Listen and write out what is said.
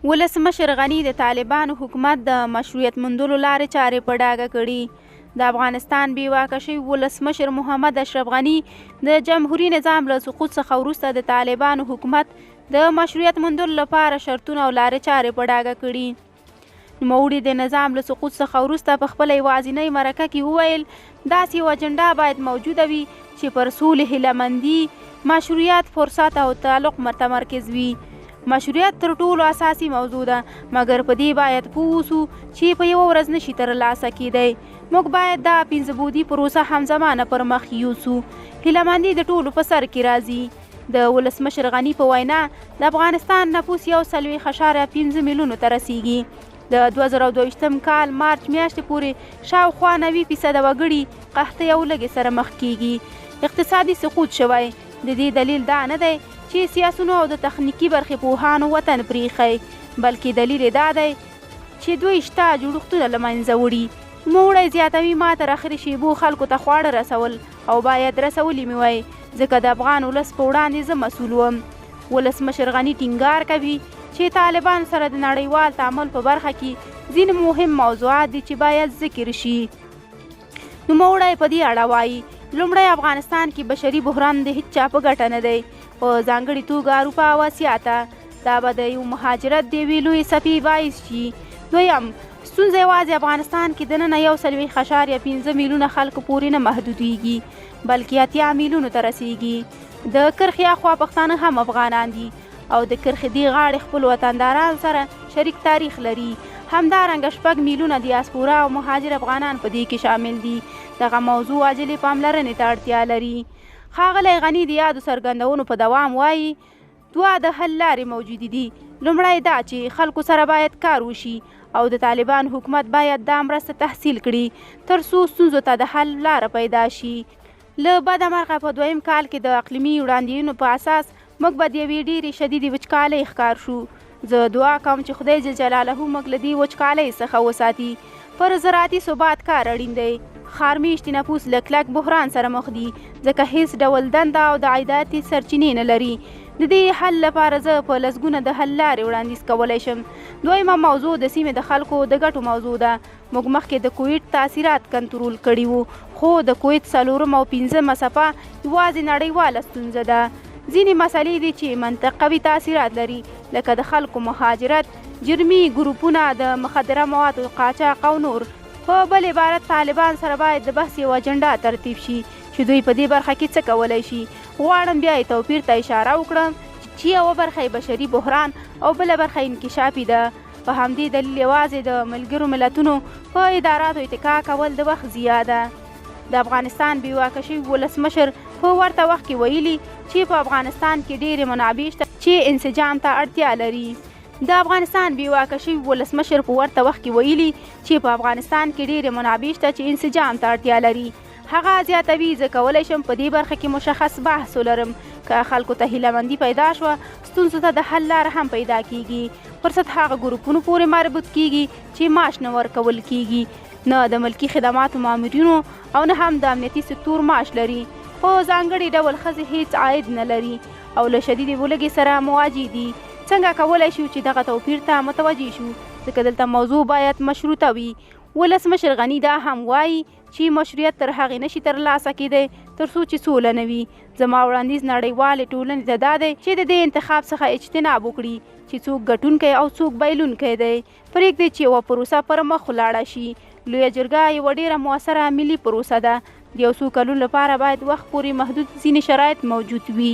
ولسمشر غني د طالبانو حکومت د مشروعیت موندلو لارې چارې په ډاګه کړي. د افغانستان بېواکه شوي ولسمشر محمد اشرف غني د جمهوري نظام له سقوط څخه وروسته د طالبانو حکومت د مشروعیت موندلو لپاره شرطونه او لارې چارې په ډاګه کړي. نوموړي د نظام له سقوط څخه وروسته په خپله یوازینۍ مرکه کې وویل داسې یو اجنډا باید موجوده وي چې پر سولې، هیلهمندي، مشروعیت، فرصت او تعلق متمرکز وي. مشروعیت تر ټولو اساسي موضوع ده، مګر په دې باید پوه اوسو چې په یوه ورځ نشي ترلاسه کیدی. موږ باید دا 5 بعدي پروسه همزمانه پر مخ یوسو. هیلهمندي د ټولو په سر کې راځي. د ولسمشر غني په وینا د افغانستان نفوس 1.5 میلیونو ته رسیږي. د 2022 کال مارچ میاشتې پورې شاوخوا 90% وګړي قحطۍ او لږې سره مخ کیږي. اقتصادي سقوط شوی. د دې دلیل دا نه دی چې سیاسونو او د تخنیکي برخې پوهانو وطن پریښی، بلکې دلیل یې دا دی چې دوی شته جوړښتونه له منځه وړي. نوموړی زیاتوي ما تر اخري شیبو خلکو ته خواړه رسول او باید رسولي مې وای، ځکه د افغان ولس په وړاندې زه مسؤل وم. ولسمشر غني ټینګار کوي چې طالبان سره د نړیوال تعامل په برخه کې ځینې مهم موضوعات دي چې باید ذکر شي. نوموړی په دې اړه وایي لومړی افغانستان کې بشري بحران د هیڅ چا په ګټه نه دی، په ځانګړې توګه اروپا او اسیا ته. دا به د یو مهاجرت د یوې لویې څپې باعث شي. دویم، ستونزه یوازې افغانستان کې دننه 1.5 میلیونه خلکو پورې نه محدودیږي، بلکې 80 میلیونو ته رسیږي. د کرښې اخوا پښتانه هم افغانان دي او د کرښې دې غاړې خپل وطندارانو سره شریک تاریخ لري. همدارنګه 6 میلیونه دیاسپورا او مهاجر افغانان په دې کې شامل دي. دغه موضوع عاجلې پاملرنې ته اړتیا لري. ښاغلی غني د یادو څرګندونو په دوام وایي 2 د حل لارې موجودې دي. لومړی دا چې خلکو سره باید کار وشي او د طالبان حکومت باید دا مرسته تحصیل کړي تر څو ستونزو ته د حل لاره پیدا شي. له بده مرغه په 2م کال کې د اقلیمي وړاندوینو په اساس موږ به د یوې ډېرې شدیدې وچکالۍ ښکار شو. زه دعا کوم چې خدای جل جلاله موږ له دې وچکالۍ څخه وساتي. پر زراعتي ثبات کار اړین دی. ښارمیشتي نفوس له کلک بحران سره مخ دي، ځکه هیڅ ډول دنده او د عایداتي سرچینې نه لري. د دې حل لپاره زه په لسګونه د حل لارې وړاندیز کولی شم. دویمه موضوع د سیمې د خلکو د ګټو موضوع ده. موږ مخکې د کوویډ تاثیرات کنټرول کړي وو، خو د کوویډ 4 او 5 څپه یوازې نړیواله ستونزه ده. ځینې مسلې دي چې منطقوي تاثیرات لري، لکه د خلکو مهاجرت، جرمي ګروپونه، د مخدره موادو قاچاق او نور. په بل عبارت طالبان سره باید د بحث یو اجنډا ترتیب شي چې دوی په دې برخه کې څه کولی شي. غواړم بیا یې توپیر ته اشاره وکړم چې یوه برخه یې بشري بحران او بله برخه انکشافي ده. په همدې دلیل یوازې د ملګرو ملتونو په اداراتو اتکا کول د وخت ضیاع ده. د افغانستان بېواکه شوي ولسمشر په ورته وخت کې ویلي چې په افغانستان کې ډېرې منابع شته چې انسجام ته اړتیا لري. د افغانستان بېواکه شوي ولسمشر په ورته وخت کې ویلي چې په افغانستان کې ډېرې منابع شته چې انسجام ته اړتیا لري. هغه زیاتوي زه کولی شم په دې برخه کې مشخص بحث ولرم. که خلکو ته هیلهمندي پیدا شوه، ستونزو ته د حل لاره هم پیدا کیږي. فرصت هغه ګروپونو پورې مربوط کیږي چې معاش نه ورکول کیږي، نه د ملکي خدماتو مامورینو او نه هم د امنیتي سکتور معاش لري. په ځانګړي ډول ښځې هیڅ عاید نه لري او له شدیدې ولږې سره مواجه دي. څنګه کولی شو چې دغه توپیر ته متوجه شو، ځکه دلته موضوع باید مشروطه وي. ولسمشر غني دا هم وایي چې مشروعیت تر هغې نشي ترلاسه کیدی تر څو چې سوله نه وي. زما وړاندیز نړیوالې ټولنې ته دا دی چې د دې انتخاب څخه اجتناب وکړي چې څوک ګټونکی او څوک بایلونکی دی. پرېږدي چې یوه پروسه پر مخ ولاړه شي. لویه جرګه یوه ډېره مؤثره ملي پروسه ده. د یو څو کلونو لپاره باید وخت پورې محدود ځینې شرایط موجود وي.